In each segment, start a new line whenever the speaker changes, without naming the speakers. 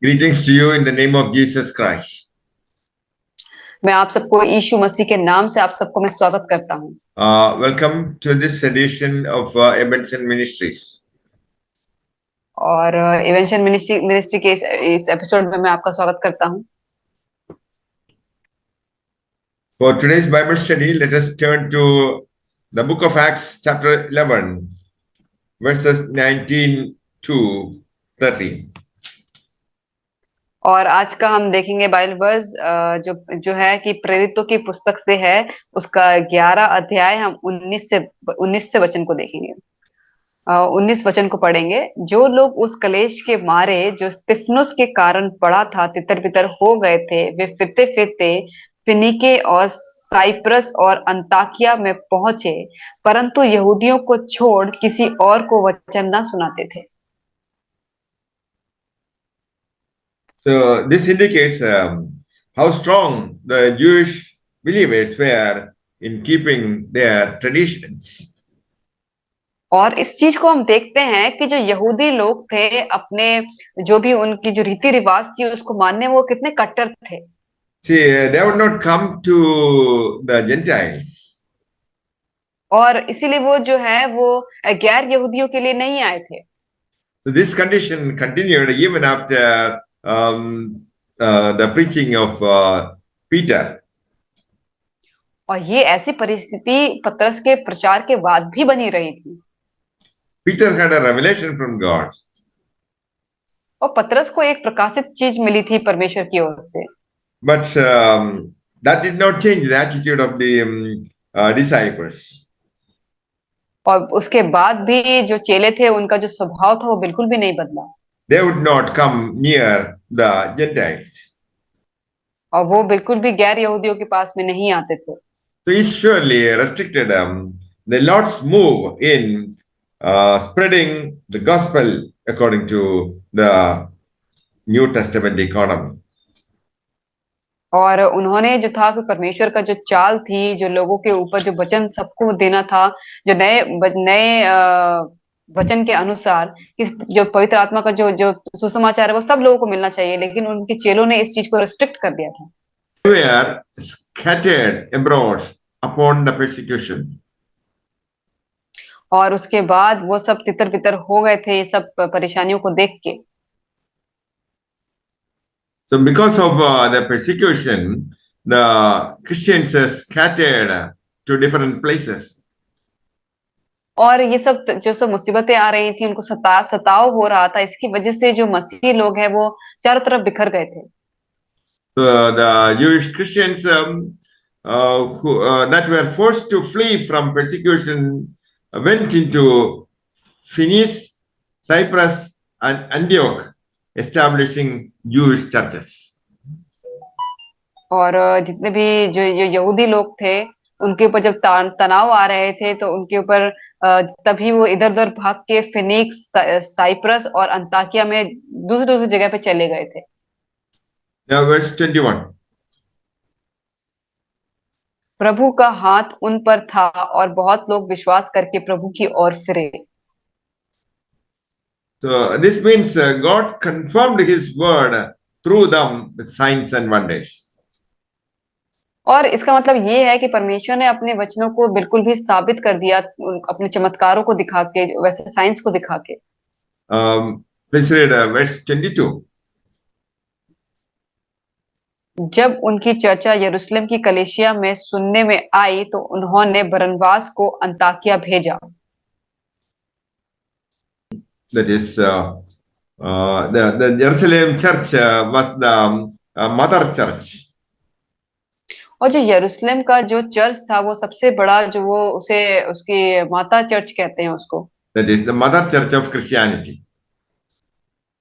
Greetings to you in the name of Jesus Christ.
मैं आप सबको यीशु मसीह के नाम से आप सबको मैं स्वागत करता हूँ।
Welcome to this edition of Ebenson Ministries.
और इवेंशन मिनिस्ट्री के इस एपिसोड में मैं आपका स्वागत करता हूँ।
For today's Bible study, let us turn to the book of Acts, chapter 11, verses 19 to 30.
और आज का हम देखेंगे बाइबल वर्स जो है कि प्रेरितों की पुस्तक से है, उसका 11 अध्याय हम 19 से वचन को देखेंगे। 19 वचन को पढ़ेंगे। जो लोग उस कलेश के मारे जो स्तिफनुस के कारण पड़ा था तितर बितर हो गए थे, वे फिरते फिरते फिनीके और साइप्रस और अंताकिया में पहुंचे, परंतु यहूदियों को छोड़ किसी और को वचन न सुनाते थे।
So this indicates how strong the Jewish believers were in keeping their traditions.
और इस चीज को हम देखते हैं कि जो यहूदी लोग थे, अपने जो भी उनकी जो रीति रिवाज थी उसको मानने में वो कितने कट्टर थे।
See, they would not come to the Gentiles.
और इसीलिए वो जो है वो गैर यहूदियों के लिए नहीं आए थे।
So this condition continued even after the preaching of Peter.
और ये ऐसी परिस्थिति पतरस के प्रचार के बाद भी बनी रही थी।
Peter had a revelation from God.
और पतरस को एक प्रकाशित चीज मिली थी परमेश्वर की ओर से।
But that did not change the attitude of the disciples.
और उसके बाद भी जो चेले थे उनका जो स्वभाव था वो बिल्कुल भी नहीं बदला।
They would not come near the Gentiles.
और वो बिल्कुल भी गैर यहूदियों के पास में नहीं आते थे।
So it surely restricted the Lord's move in spreading the gospel according to the New Testament economy.
और उन्होंने जो था कि परमेश्वर का जो चाल थी, जो लोगों के ऊपर जो वचन सबको देना था, जो नए वचन के अनुसार कि जो पवित्र आत्मा का जो जो सुसमाचार है वो सब लोगों को मिलना चाहिए, लेकिन उनके चेलों ने इस चीज को रिस्ट्रिक्ट कर दिया था।
They were scattered abroad upon the persecution.
और उसके बाद वो सब तितर बितर हो गए थे ये सब परेशानियों को देख के।
So because of the persecution, the Christians are scattered to different places.
और ये सब जो सब मुसीबतें आ रही थी, उनको सताव हो रहा था, इसकी वजह से जो मसीही लोग हैं वो चारों तरफ बिखर गए थे।
So the Jewish Christians that were forced to flee from persecution went into Phoenice, Cyprus, and Antioch, establishing Jewish churches.
और जितने भी जो यहूदी लोग थे उनके ऊपर जब तनाव आ रहे थे तो उनके ऊपर तभी वो इधर उधर भाग के फिनिक्स, साइप्रस और अंताकिया में दूसरी दूसरी जगह पे चले गए थे।
Now verse 21.
प्रभु का हाथ उन पर था और बहुत लोग विश्वास करके प्रभु की ओर फिरे।
So this means God confirmed His word through them with signs and wonders.
और इसका मतलब ये है कि परमेश्वर ने अपने वचनों को बिल्कुल भी साबित कर दिया, अपने चमत्कारों को दिखा के, वैसे साइंस को दिखा के।
Please read verse 22.
जब उनकी चर्चा यरूशलेम की कलीसिया में सुनने में आई तो उन्होंने बरनबास को अंताकिया भेजा।
That is the Jerusalem church was the mother church.
और जो यरूशलेम का जो चर्च था वो सबसे बड़ा, जो वो उसे उसकी माता चर्च कहते हैं उसको।
That is the mother church of Christianity.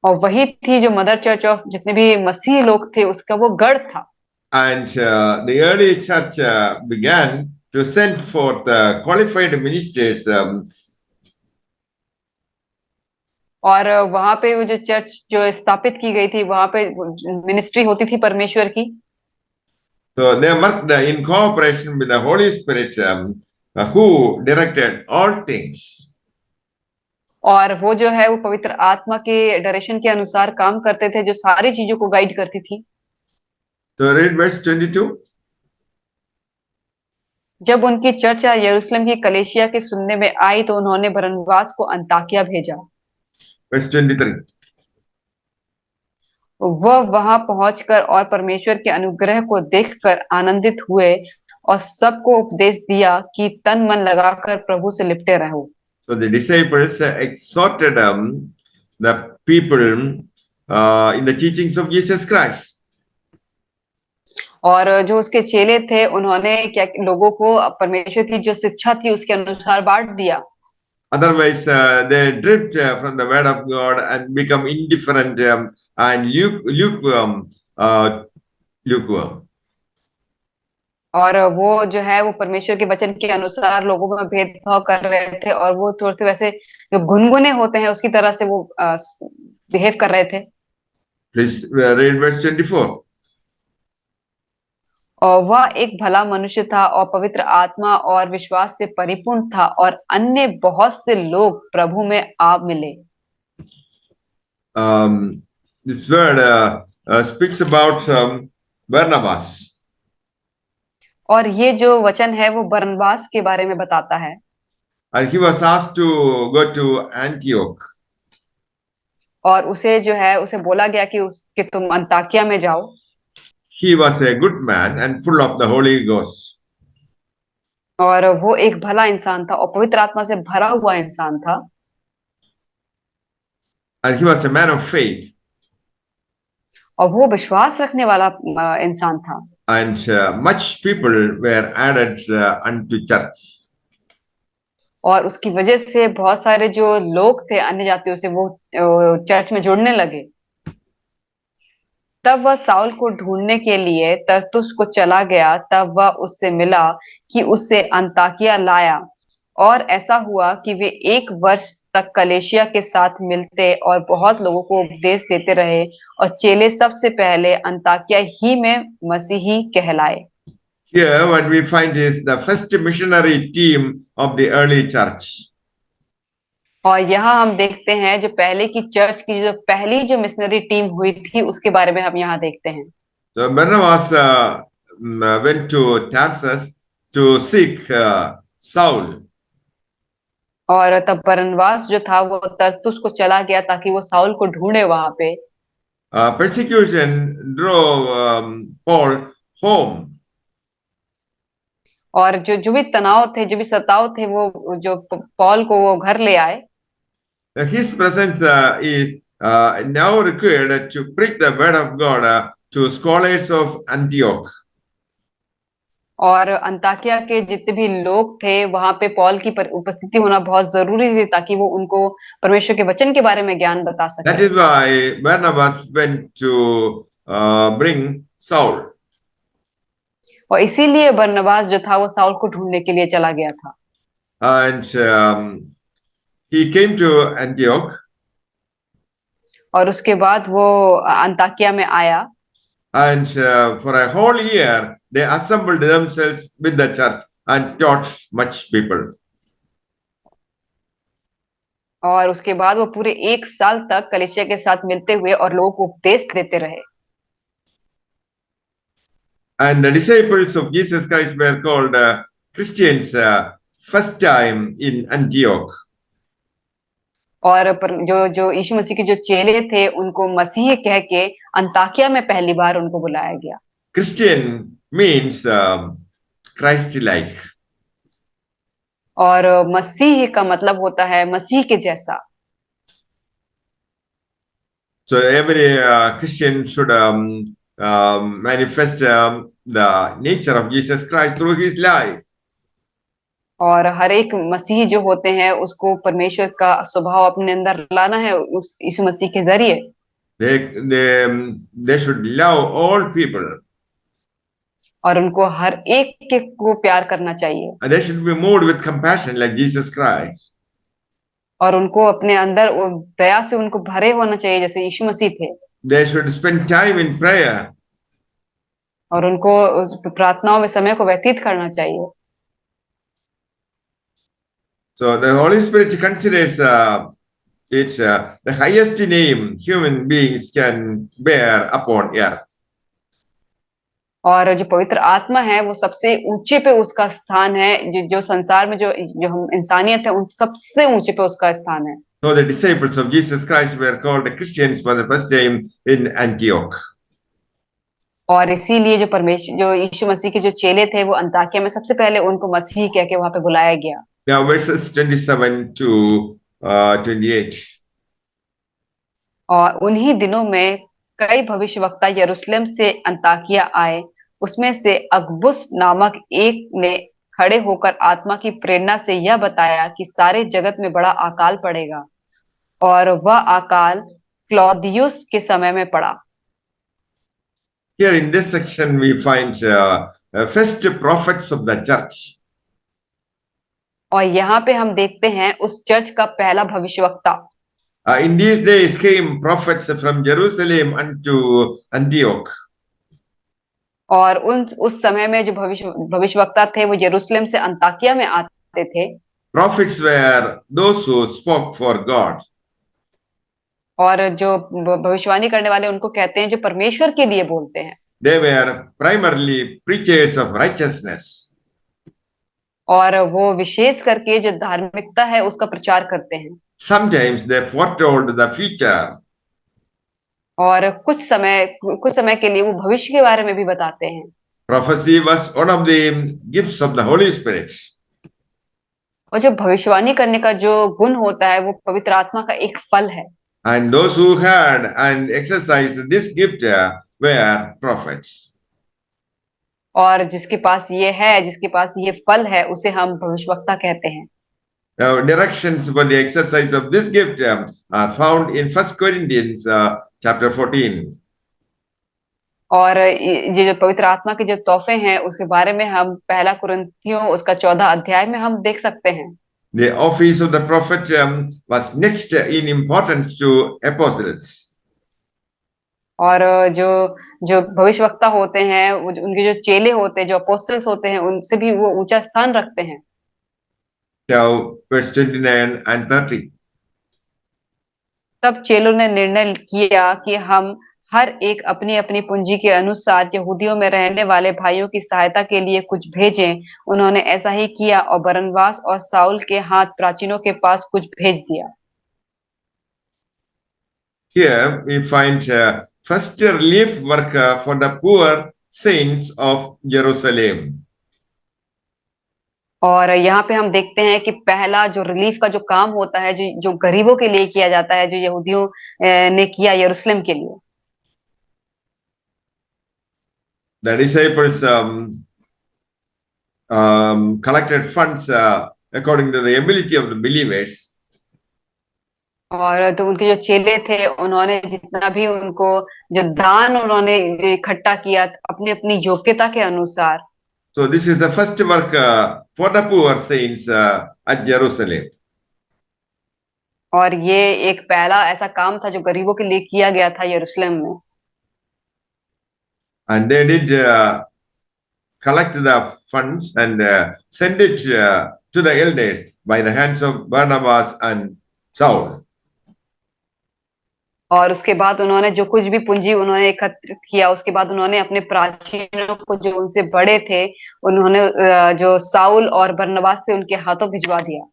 और वही थी जो मदर चर्च ऑफ जितने भी मसीही लोग थे उसका वो गढ़ था।
And the early church began to send forth qualified ministers.
और वहां पे वो जो चर्च जो स्थापित की गई थी वहां पे मिनिस्ट्री होती थी परमेश्वर की।
So they worked in cooperation with the Holy Spirit who directed all things.
और वो जो है वो पवित्र आत्मा के डायरेक्शन के अनुसार काम करते थे, जो सारी चीजों को गाइड करती थी।
So read verse 22.
जब उनकी चर्चा यरूशलेम की कलीसिया के सुनने में आई तो उन्होंने बरनबास को अंताकिया भेजा।
Verse 23.
वह वहां पहुंचकर और परमेश्वर के अनुग्रह को देखकर आनंदित हुए और सबको उपदेश दिया कि तन मन लगाकर प्रभु से लिपटे रहो।
So the disciples exhorted the people in the teachings of Jesus Christ.
और जो उसके चेले थे उन्होंने क्या लोगों को परमेश्वर की जो शिक्षा थी उसके अनुसार बांट दिया।
Otherwise, they drift from the word of God and become indifferent and lukewarm.
और वो जो है वो परमेश्वर के वचन के अनुसार लोगों में भेदभाव कर रहे थे और वो थोड़े से वैसे जो गुनगुने होते हैं उसकी तरह से वो बिहेव कर रहे थे।
Please read verse 24.
और वह एक भला मनुष्य था और पवित्र आत्मा और विश्वास से परिपूर्ण था और अन्य बहुत से लोग प्रभु में आ मिले।
This word speaks about Barnabas.
और ये जो वचन है वो बरनबास के बारे में बताता है।
And he was asked to go to Antioch.
और उसे जो है उसे बोला गया कि तुम अंताकिया में जाओ।
He was a good man and full of the Holy Ghost.
और वो एक भला इंसान था और पवित्र आत्मा से भरा हुआ इंसान था।
And he was a man of faith.
और वो विश्वास रखने वाला इंसान था।
And much people were added unto church.
और उसकी वजह से बहुत सारे जो लोग थे अन्य जातियों से वो चर्च में जुड़ने लगे। तब वह साउल को ढूंढने के लिए तरसुस को चला गया। तब वह उससे मिला कि उससे अंताकिया लाया। और ऐसा हुआ कि वे 1 वर्ष तक कलीसिया के साथ मिलते और बहुत लोगों को उपदेश देते रहे और चेले सबसे पहले अंताकिया ही में मसीही कहलाए।
Here, what we find is the first missionary team of the early church.
और यहाँ हम देखते हैं जो पहले की चर्च की जो पहली जो मिशनरी टीम हुई थी उसके बारे में हम यहाँ देखते हैं।
So Barnabas went to Tarsus to seek Saul.
और तब बरनबास जो था वो तरसुस को चला गया ताकि वो साउल को ढूंढे वहां पे।
Persecution drove Paul home.
और जो जो भी तनाव थे जो भी सताव थे वो जो पौल को वो घर ले आए।
His presence is now required to preach the word of God to scholars of Antioch.
और अंताकिया के जितने भी लोग थे वहां पे पौल की उपस्थिति होना बहुत जरूरी थी ताकि वो उनको परमेश्वर के वचन के बारे में ज्ञान बता
That
सके।
is why Barnabas went to bring Saul.
और इसीलिए बरनबास जो था वो साउल को ढूंढने के लिए चला गया था।
And he came to Antioch.
और उसके बाद वो अंताकिया में आया।
And for a whole year, they assembled themselves with the church and taught much people.
और उसके बाद वो पूरे 1 साल तक कलीसिया के साथ मिलते हुए और लोगों को उपदेश देते रहे।
And the disciples of Jesus Christ were called Christians first time in Antioch.
और जो जो यीशु मसीह के जो चेले थे उनको मसीह कह के अंताकिया में पहली बार उनको बुलाया गया।
Christian means Christ-like.
और मसीह का मतलब होता है मसीह के जैसा।
So every Christian should manifest the nature of Jesus Christ through his life.
और हर एक मसीह जो होते हैं उसको परमेश्वर का स्वभाव अपने अंदर लाना है उस यीशु मसीह के जरिए।
They should love all people.
और उनको हर एक के को प्यार करना चाहिए।
And they should be moved with compassion like Jesus Christ.
और उनको अपने अंदर वो दया से उनको भरे होना चाहिए जैसे यीशु मसीह थे।
They should spend time in prayer.
और उनको उस प्रार्थनाओं में समय को व्यतीत करना चाहिए।
So the Holy Spirit considers It's the highest name human beings can bear upon earth.
और जो पवित्र आत्मा है वो सबसे ऊंचे पे उसका स्थान है, जो संसार में जो जो हम इंसानियत है उन सबसे ऊंचे पे उसका स्थान है।
So the disciples of Jesus Christ were called Christians for the first time in Antioch.
और इसीलिए जो यीशु मसीह के जो चेले थे वो अंताकिया में सबसे पहले उनको मसीह कह के वहां पे बुलाया गया।
Now verses 27 to 28.
और उन्हीं दिनों में कई भविष्यवक्ता यरूशलेम से अंताकिया आए। उसमें से अगबुस नामक एक ने खड़े होकर आत्मा की प्रेरणा से यह बताया कि सारे जगत में बड़ा अकाल पड़ेगा, और वह अकाल क्लौदियुस के समय में पड़ा।
Here in this section we find first prophets of the church.
और यहाँ पे हम देखते हैं उस चर्च का पहला भविष्यवक्ता।
In these days came prophets from Jerusalem unto Antioch.
और उस समय में जो भविष्यवक्ता थे वो यरूशलेम से अंताकिया में आते थे।
Prophets were those who spoke for God.
और जो भविष्यवाणी करने वाले उनको कहते हैं जो परमेश्वर के लिए बोलते हैं।
They were primarily preachers of righteousness.
और वो विशेष करके जो धार्मिकता है उसका प्रचार करते हैं।
Sometimes they foretold the future.
और कुछ समय के लिए वो भविष्य के बारे में भी बताते हैं।
Prophecy was one of the gifts of the Holy Spirit.
और जो भविष्यवाणी करने का जो गुण होता है वो पवित्र आत्मा का एक फल है।
And those who had and exercised this gift were prophets.
और जिसके पास ये फल है उसे हम भविष्यवक्ता कहते हैं।
Now, directions for the exercise of this gift are found in 1 Corinthians chapter 14.
और ये जो पवित्र आत्मा के जो तोहफे हैं उसके बारे में हम पहला कुरिन्थियों उसका 14 अध्याय में हम देख सकते हैं।
The office of the prophet was next in importance to apostles.
और जो भविष्यवक्ता होते हैं उनके जो चेले होते हैं, जो अपोस्टल्स होते हैं, उनसे भी वो ऊंचा स्थान रखते हैं।
Now, verse 29 and 30.
तब चेलों ने निर्णय किया कि हम हर एक अपनी अपनी पूंजी के अनुसार यहूदियों में रहने वाले भाइयों की सहायता के लिए कुछ भेजें। उन्होंने ऐसा ही किया और बरनबास और साउल के हाथ प्राचीनों के पास कुछ भेज दिया।
Here we find first relief work for the poor saints of Jerusalem.
और यहाँ पे हम देखते हैं कि पहला जो रिलीफ का जो काम होता है जो गरीबों के लिए किया जाता है, जो यहूदियों ने किया यरूशलेम के लिए।
The disciples collected funds according to the ability of the believers.
और तो उनके जो चेले थे उन्होंने जितना भी उनको जो दान उन्होंने इकट्ठा किया अपनी अपनी योग्यता के अनुसार।
So this is the first work for the poor saints at Jerusalem.
और ये एक पहला ऐसा काम था जो गरीबों के लिए किया गया था यरूशलेम में।
And they did collect the funds and send it to the elders by the hands of Barnabas and Saul.
और उसके बाद उन्होंने जो कुछ भी पूंजी उन्होंने एकत्रित किया उसके बाद उन्होंने अपने प्राचीनों को जो उनसे बड़े थे उन्होंने जो साउल और बरनबास थे उनके हाथों भिजवा दिया।